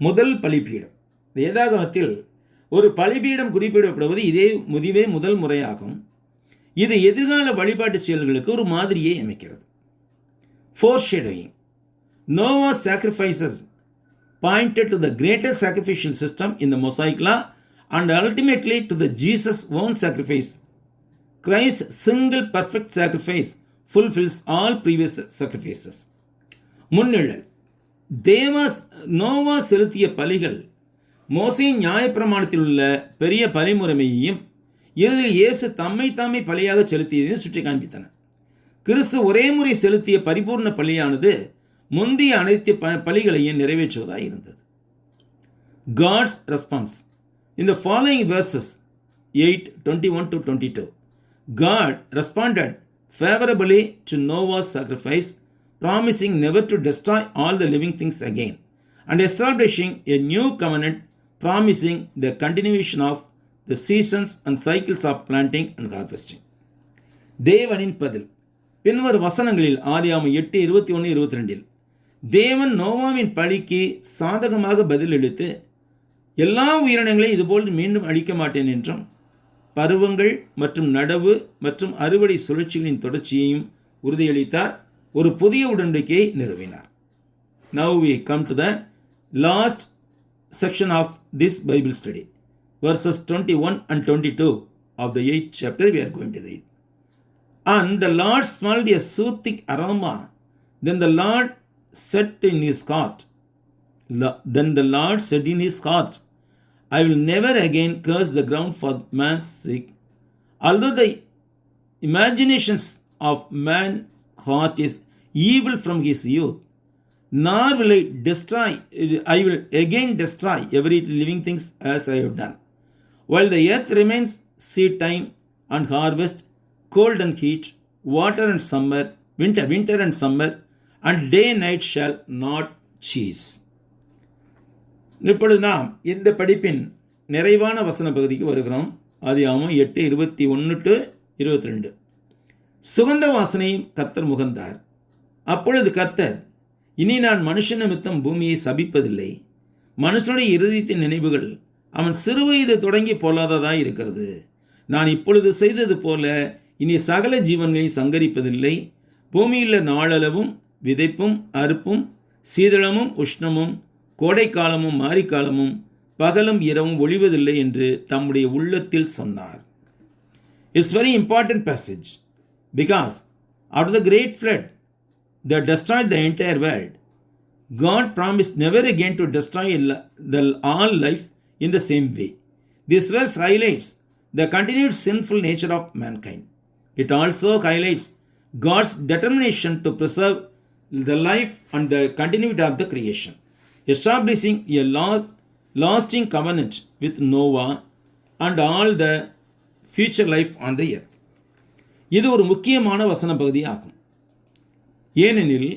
முதல் பலிபீடம். வேதாகமத்தில் ஒரு பலிபீடம் குறிப்பிடப்படுவது இதுவே முதல் முறையாகும். இது எதிர்கால வழிபாட்டு செயல்களுக்கு ஒரு மாதிரியை அமைக்கிறது. Foreshadowing. Noah's sacrifices pointed to the greater sacrificial system in the Mosaic law and ultimately to the Jesus' own sacrifice. Christ's single perfect sacrifice fulfills all previous sacrifices. முன்னிழல். Noah செலுத்திய பலிகள் மோசேயின் நியாயப்பிரமாணத்தில் உள்ள பெரிய பலிமுறைமையையும் இறுதியில் இயேசு தம்மை தாமே பலியாக செலுத்தியதை சுட்டி காண்பித்தன. கிறிஸ்து ஒரே முறை செலுத்திய பரிபூர்ண பலியானது முந்தைய அனைத்து பலிகளையும் நிறைவேற்றுவதாக இருந்தது. God's response. In the following verses 8:21-22, God responded favorably to Noah's sacrifice, promising never to destroy all the living things again, and establishing a new covenant, promising the continuation of the seasons and cycles of planting and harvesting. தேவனின் பதில். பின்வரும் வசனங்களில் ஆதியாகமம் 8:21-22 தேவன் நோவாவின் பழிக்கு சாதகமாக பதிலளித்து, எல்லா உயிரினங்களையும் இதுபோல் மீண்டும் அழிக்க மாட்டேன் என்றும், பருவங்கள் மற்றும் நடவு மற்றும் அறுவடை சுழற்சிகளின் தொடர்ச்சியையும் உறுதியளித்தார். ஒரு புதிய உடன்படிக்கையை நிறுவினார். Now we come to the last section of this Bible study. Verses 21 and 22 of the 8th chapter we are going to read. And the Lord smelled a soothing aroma. Then the Lord said in his heart, I will never again curse the ground for man's sake. Although the imaginations of man's heart is evil from his youth, nor will I will again destroy every living thing as I have done. While the earth remains, seed time and harvest, cold and heat, water and summer, winter and summer, and day and night shall not cease. இப்பொழுது நாம் இந்த படிப்பின் நிறைவான வசன பகுதிக்கு வருகிறோம். ஆதியாகமம் 8:21-22. சுகந்த வாசனையும் கர்த்தர் முகந்தார். அப்பொழுது கர்த்தர், இனி நான் மனுஷ நிமித்தம் பூமியை சபிப்பதில்லை. மனுஷனுடைய இருதயத்தின் நினைவுகள் அவன் சிறுவயது தொடங்கி பொல்லாததாய் இருக்கிறது. நான் இப்பொழுது செய்தது போல இனி சகல ஜீவன்களை சங்கரிப்பதில்லை. பூமியில் நாளளவும் விதைப்பும் அறுப்பும் சீதளமும் உஷ்ணமும் கோடைக்காலமும் மாரிக்காலமும் பகலும் இரவும் ஒளிவதில்லை என்று தம்முடைய உள்ளத்தில் சொன்னார். It's very important passage because out of the great flood that destroyed the entire world, God promised never again to destroy all life in the same way. This verse highlights the continued sinful nature of mankind. It also highlights God's determination to preserve the life and the continuity of the creation, establishing a lasting covenant with Noah and all the future life on the earth. இது ஒரு முக்கியமான வசன பகுதி ஆகும். ஏனெனில்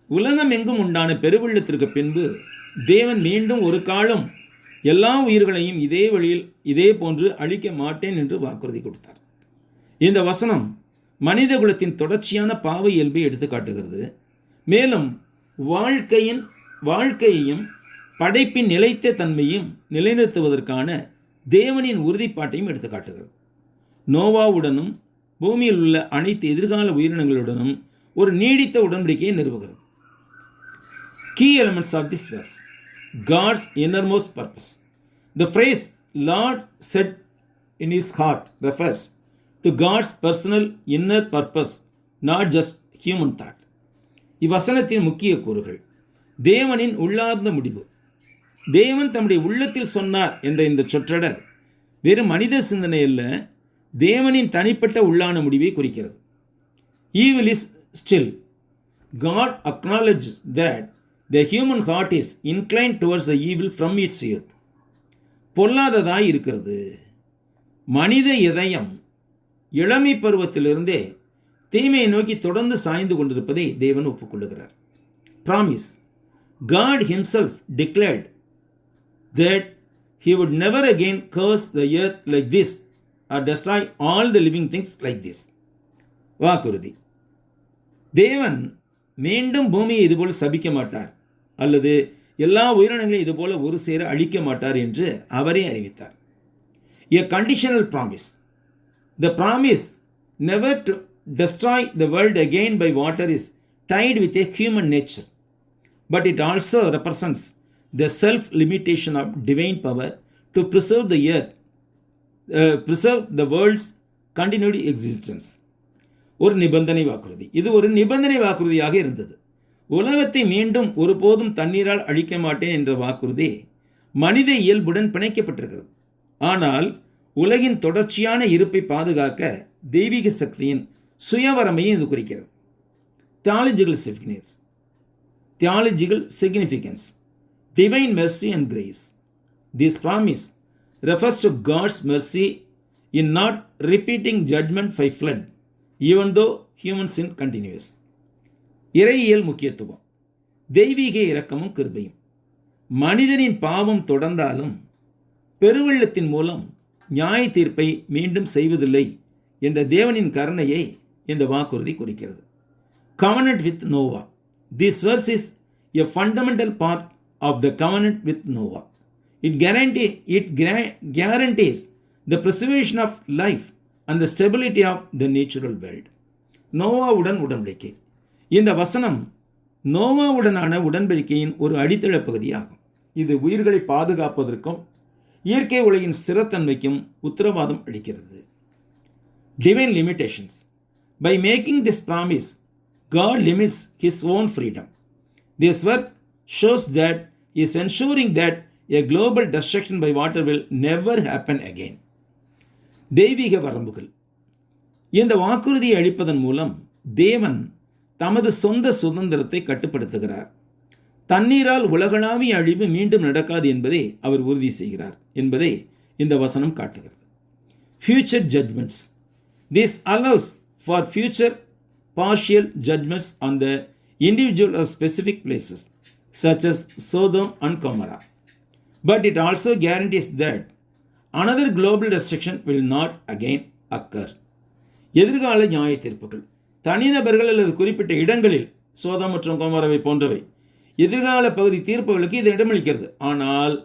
உலகம் எங்கும் உண்டான பெருவெள்ளத்திற்கு பின்பு தேவன் மீண்டும் ஒரு காலம் எல்லா உயிர்களையும் இதே வழியில் இதே போன்று அழிக்க மாட்டேன் என்று வாக்குறுதி கொடுத்தார். இந்த வசனம் மனித குலத்தின் தொடர்ச்சியான பாவ இயல்பை எடுத்து காட்டுகிறது. மேலும் வாழ்க்கையையும் படைப்பின் நிலைத்த தன்மையும் நிலைநிறுத்துவதற்கான தேவனின் உறுதிப்பாட்டையும் எடுத்து காட்டுகிறது. நோவாவுடனும் பூமியில் உள்ள அனைத்து எதிர்கால உயிரினங்களுடனும் ஒரு நீடித்த உடன்படிக்கையை நிறுவுகிறது. Key elements of this verse: God's innermost purpose. The phrase Lord said in his heart refers to God's personal inner purpose, not just human thought. இவ்வசனத்தின் முக்கிய கூறுகள்: தேவனின் உள்ளார்ந்த முடிவு. தேவன் தம்முடைய உள்ளத்தில் சொன்னார் என்ற இந்த சொற்றொடர் வெறும் மனித சிந்தனை அல்ல, தேவனின் தனிப்பட்ட உள்ளான முடிவை குறிக்கிறது. Evil is still. God acknowledges that the human heart is inclined towards the evil from its youth. பொல்லாததாய் இருக்கிறது. மனித இதயம் இளமை பருவத்திலிருந்தே தீமையை நோக்கி தொடர்ந்து சாய்ந்து கொண்டிருப்பதை தேவன் ஒப்புக்கொள்ளுகிறார். Promise. God himself declared that he would never again curse the earth like this or destroy all the living things like this. வாக்குறுதி. தேவன் மீண்டும் பூமியை இதுபோல் சபிக்க மாட்டார் அல்லது எல்லா உயிரினங்களையும் இதுபோல ஒரு சேர அழிக்க மாட்டார் என்று அவரே அறிவித்தார். A conditional promise. The promise never to destroy the world again by water is tied with a human nature, but it also represents the self-limitation of divine power to preserve the earth, preserve the world's continued existence. ஒரு நிபந்தனை வாக்குறுதி. இது ஒரு நிபந்தனை வாக்குறுதியாக இருந்தது. உலகத்தை மீண்டும் ஒருபோதும் தண்ணீரால் அழிக்க மாட்டேன் என்ற வாக்குறுதி மனித இயல்புடன் பிணைக்கப்பட்டிருக்கிறது. ஆனால் உலகின் தொடர்ச்சியான இருப்பை பாதுகாக்க தெய்வீக சக்தியின் சுயவரமையும் இது குறிக்கிறது. Theological significance, divine mercy and grace. This promise refers to God's mercy in not repeating judgment by flood, even though human sin continues. இறையியல் முக்கியத்துவம், தெய்வீக இரக்கமும் கிருபையும். மனிதனின் பாவம் தொடர்ந்தாலும் பெருவெள்ளத்தின் மூலம் நியாய தீர்ப்பை மீண்டும் செய்வதில்லை என்ற தேவனின் கருணையை இந்த வாக்குறுதி குறிக்கிறது. Covenant with Noah. This verse is a fundamental part of the covenant with Noah. It guarantees the preservation of life and the stability of the natural world. நோவாவுடன் உடன்படிக்கை. இந்த வசனம் நோவாவுடனான உடன்படிக்கையின் ஒரு அடித்தள பகுதியாகும். இது உயிர்களை பாதுகாப்பதற்கும் இயற்கை உலகின் ஸ்திரத்தன்மைக்கும் உத்தரவாதம் அளிக்கிறது. Divine limitations. By making this promise, God limits his own freedom. This verse shows that he is ensuring that a global destruction by water will never happen again. தெய்வீக வரம்புகள். இந்த வாக்குறுதியை அளிப்பதன் மூலம் தேவன் தமது சொந்த சுதந்திரத்தை கட்டுப்படுத்துகிறார். தண்ணீரால் உலகளாவிய அழிவு மீண்டும் நடக்காது என்பதை அவர் உறுதி செய்கிறார் என்பதை இந்த வசனம் காட்டுகிறது. Future judgments. This allows for future partial judgments on the individual or specific places, such as Sodom and Gomorrah. But it also guarantees that another global destruction will not again occur. எதிர்கால நியாய தீர்ப்புகள். தனிநபர்கள் அல்லது குறிப்பிட்ட இடங்களில் சோதம் மற்றும் கொமோராவை போன்றவை எதிர்கால பகுதி தீர்ப்புகளுக்கு இது இடமளிக்கிறது. ஆனால்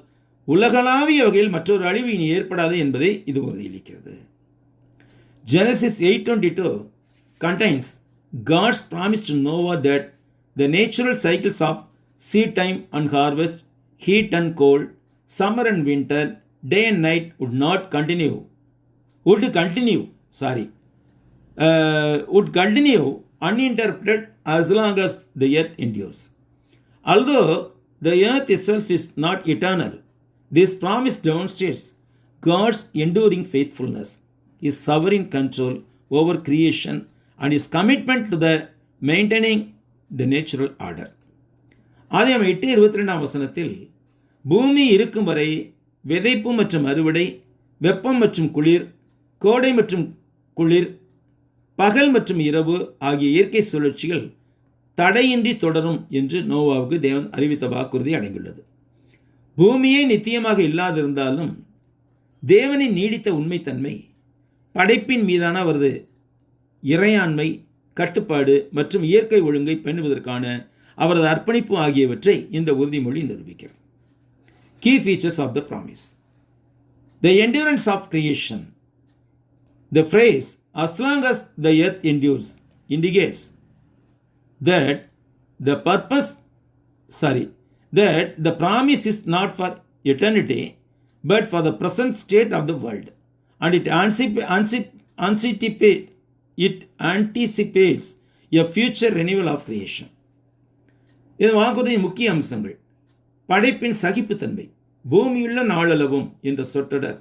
உலகளாவிய வகையில் மற்றொரு அழிவு இனி ஏற்படாது என்பதை இது உறுதியளிக்கிறது. Genesis 8:22 contains God's promise to Noah that the natural cycles of seed time and harvest, heat and cold, summer and winter, day and night would continue uninterrupted as long as the earth endures. Although the earth itself is not eternal, this promise demonstrates God's enduring faithfulness, his sovereign control over creation, and his commitment to the maintaining the natural order. ஆதியாகமம் 8:22 பூமி இருக்கும் வரை விதைப்பு மற்றும் அறுவடை, வெப்பம் மற்றும் குளிர், கோடை மற்றும் குளிர், பகல் மற்றும் இரவு ஆகிய இயற்கை சுழற்சிகள் தடையின்றி தொடரும் என்று நோவாவுக்கு தேவன் அறிவித்த வாக்குறுதி அடங்கியுள்ளது. பூமியே நித்தியமாக இல்லாதிருந்தாலும் தேவனின் நீடித்த உண்மைத்தன்மை, படைப்பின் மீதான அவரது இறையாண்மை, கட்டுப்பாடு மற்றும் இயற்கை ஒழுங்கை பேணுவதற்கான அவரது அர்ப்பணிப்பு ஆகியவற்றை இந்த உறுதிமொழி நிரூபிக்கிறது. Key features of the promise. The endurance of creation. The phrase as long as the earth endures indicates that the promise is not for eternity but for the present state of the world, and it anticipates a future renewal of creation. இது வாக்குறுதியின் முக்கிய அம்சங்கள். படைப்பின் சகிப்புத்தன்மை, பூமியுள்ள நாளளவும் என்ற சொற்றொடர்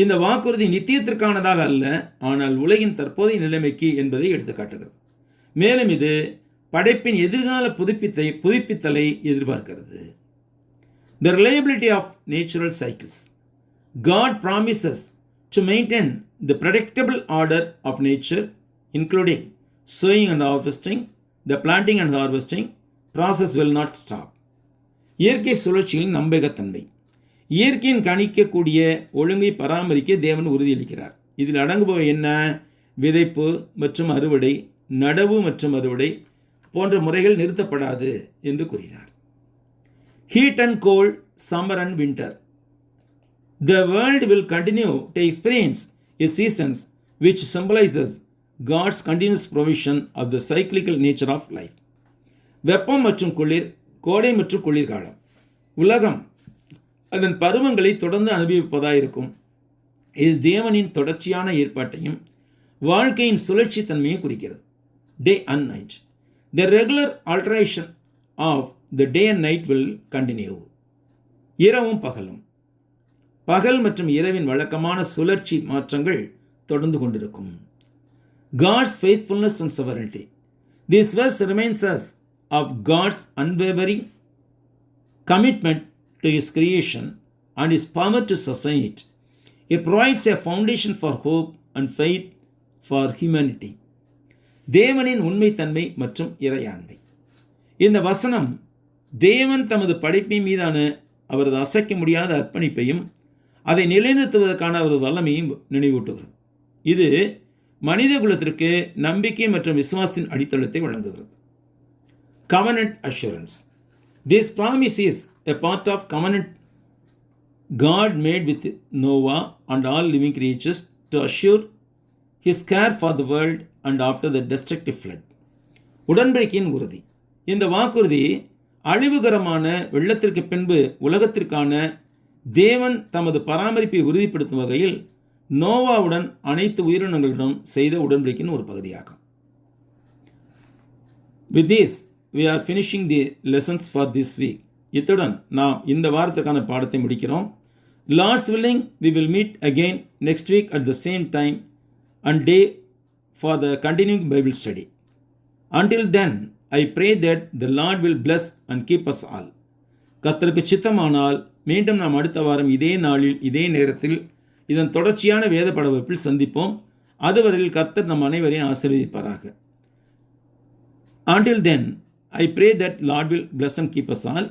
இந்த வாக்குறுதி நித்தியத்திற்கானதாக அல்ல, ஆனால் உலகின் தற்போதைய நிலைமைக்கு என்பதை எடுத்துக்காட்டுகிறது. மேலும் இது படைப்பின் எதிர்கால புதுப்பித்தலை எதிர்பார்க்கிறது. The reliability of natural cycles. God promises to maintain the predictable order of nature, including sowing and harvesting. The planting and harvesting process will not stop. இயற்கை சுழற்சிகளின் நம்பகத்தன்மை. இயற்கையின் கணிக்கக்கூடிய ஒழுங்கை பராமரிக்க தேவன் உறுதியளிக்கிறார். இதில் அடங்குபவை என்ன? விதைப்பு மற்றும் அறுவடை, நடவு மற்றும் அறுவடை போன்ற முறைகள் நிறுத்தப்படாது என்று கூறினார். Heat and cold, summer and winter. The world will continue to experience its seasons, which symbolizes God's continuous provision of the cyclical nature of life. வெப்பம் மற்றும் குளிர், கோடை மற்றும் குளிர்காலம். உலகம் அதன் பருவங்களை தொடர்ந்து அனுபவிப்பதாயிருக்கும். இது தேவனின் தொடர்ச்சியான ஏற்பாட்டையும் வாழ்க்கையின் சுழற்சி தன்மையை குறிக்கிறது. Day and night. The regular alteration of the day and night will continue. இரவும் பகலும். பகல் மற்றும் இரவின் வழக்கமான சுழற்சி மாற்றங்கள் தொடர்ந்து கொண்டிருக்கும். God's faithfulness and sovereignty. This verse reminds us of God's unwavering commitment to His creation and His power to sustain it. It provides a foundation for hope and faith for humanity. தேவனின் உண்மைத்தன்மை மற்றும் இறையாண்மை. இந்த வசனம் தேவன் தமது படைப்பின் மீதான அவரது அசைக்க முடியாத அர்ப்பணிப்பையும் அதை நிலைநிறுத்துவதற்கான அவரது வல்லமையும் நினைவூட்டுகிறது. இது மனித குலத்திற்கு நம்பிக்கை மற்றும் விசுவாசத்தின் அடித்தளத்தை வழங்குகிறது. Covenant assurance. This promise is a part of covenant God made with Noah and all living creatures to assure His care for the world and after the destructive flood. உடன்படிக்கையின் உறுதி. இந்த வாக்குறுதி அழிவுகரமான வெள்ளத்திற்கு பின்பு உலகத்திற்கான தேவன் தமது பராமரிப்பை உறுதிப்படுத்தும் வகையில் நோவாவுடன் அனைத்து உயிரினங்களிடம் செய்த உடன்படிக்கையின் ஒரு பகுதியாகும். With this, we are finishing the lessons for this week. இத்துடன் நாம் இந்த வாரத்திற்கான பாடத்தை முடிக்கிறோம். Lord's willing, we will meet again next week at the same time and day for the continuing Bible study. Until then, I pray that the Lord will bless and keep us all. கர்த்தருக்கு சித்தமானால் மீண்டும் நாம் அடுத்த வாரம் இதே நாளில் இதே நேரத்தில் இதன் தொடர்ச்சியான வேத பாட வகுப்பில் சந்திப்போம். அதுவரையில் கர்த்தர் நம் அனைவரையும் ஆசீர்வதிப்பாராக. Until then, I pray that Lord will bless and keep us all.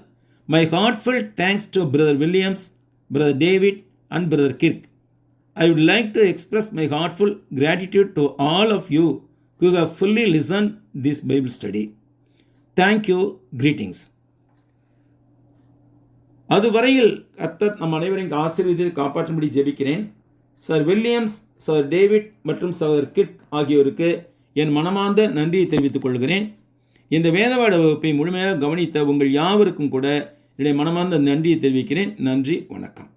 My heartfelt thanks to Brother Williams, Brother David and Brother Kirk. I would like to express my heartful gratitude to all of you who have fully listened this Bible study. Thank you. Greetings. அதுவரையில் கர்த்தர் நம் அனைவரையும் ஆசீர்வதித்து காப்பாற்றும்படி ஜெபிக்கிறேன். Sir Williams, sir David மற்றும் sir Kirk ஆகியோருக்கு என் மனமார்ந்த நன்றியை தெரிவித்துக் கொள்கிறேன். இந்த வேதபாட வகுப்பை முழுமையாக கவனித்த உங்கள் யாவருக்கும் கூட என்னுடைய மனமார்ந்த நன்றியை தெரிவிக்கிறேன். நன்றி, வணக்கம்.